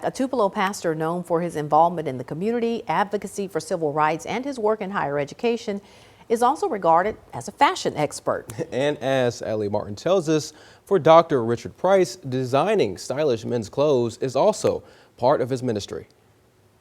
A Tupelo pastor known for his involvement in the community, advocacy for civil rights, and his work in higher education is also regarded as a fashion expert. And as Ellie Martin tells us, for Dr. Richard Price, designing stylish men's clothes is also part of his ministry.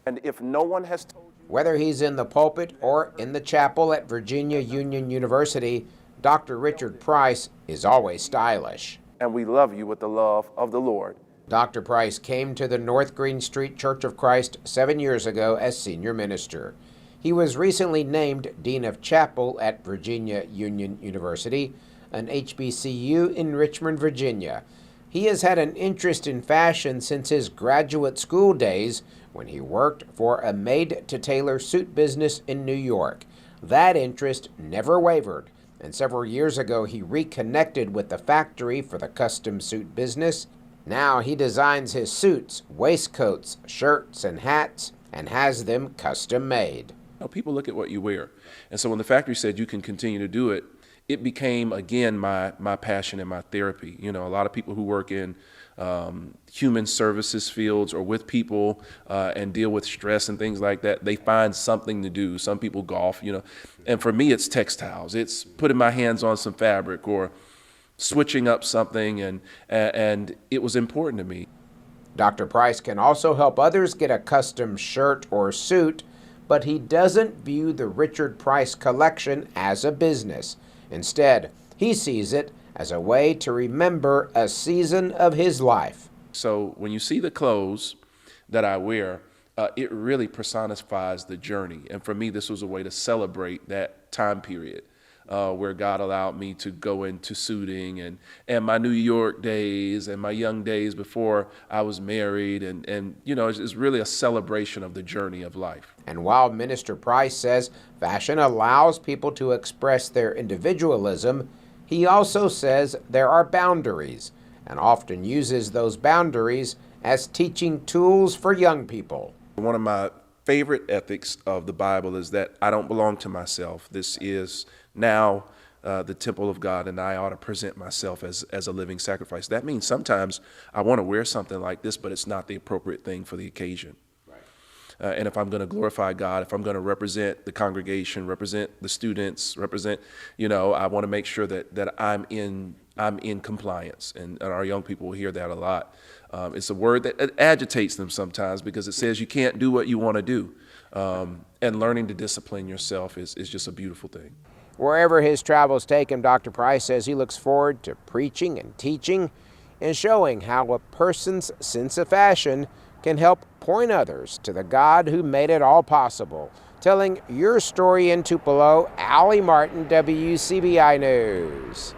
And if no one has told you, whether he's in the pulpit or in the chapel at Virginia Union University, Dr. Richard Price is always stylish. And we love you with the love of the Lord. Dr. Price came to the North Green Street Church of Christ 7 years ago as senior minister. He was recently named Dean of Chapel at Virginia Union University, an HBCU in Richmond, Virginia. He has had an interest in fashion since his graduate school days when he worked for a made-to-tailor suit business in New York. That interest never wavered, and several years ago he reconnected with the factory for the custom suit business. Now he designs his suits, waistcoats, shirts, and hats, and has them custom made. People look at what you wear. And so when the factory said you can continue to do it, it became, again, my passion and my therapy. You know, a lot of people who work in human services fields or with people and deal with stress and things like that, they find something to do. Some people golf, you know. And for me, it's textiles. It's putting my hands on some fabric or switching up something, and it was important to me. Dr. Price can also help others get a custom shirt or suit, but he doesn't view the Richard Price collection as a business. Instead, he sees it as a way to remember a season of his life. So when you see the clothes that I wear, it really personifies the journey. And for me, this was a way to celebrate that time period where God allowed me to go into suiting and my New York days and my young days before I was married. And you know, it's really a celebration of the journey of life. And while Minister Price says fashion allows people to express their individualism, he also says there are boundaries and often uses those boundaries as teaching tools for young people. One of my favorite ethics of the Bible is that I don't belong to myself. This is now the temple of God, and I ought to present myself as a living sacrifice. That means sometimes I want to wear something like this, but it's not the appropriate thing for the occasion. And if I'm going to glorify God, if I'm going to represent the congregation, represent the students, represent, you know, I want to make sure that I'm in compliance. And our young people will hear that a lot. It's a word that agitates them sometimes because it says you can't do what you want to do. And learning to discipline yourself is just a beautiful thing. Wherever his travels take him, Dr. Price says he looks forward to preaching and teaching and showing how a person's sense of fashion can help point others to the God who made it all possible. Telling your story in Tupelo, Allie Martin, WCBI News.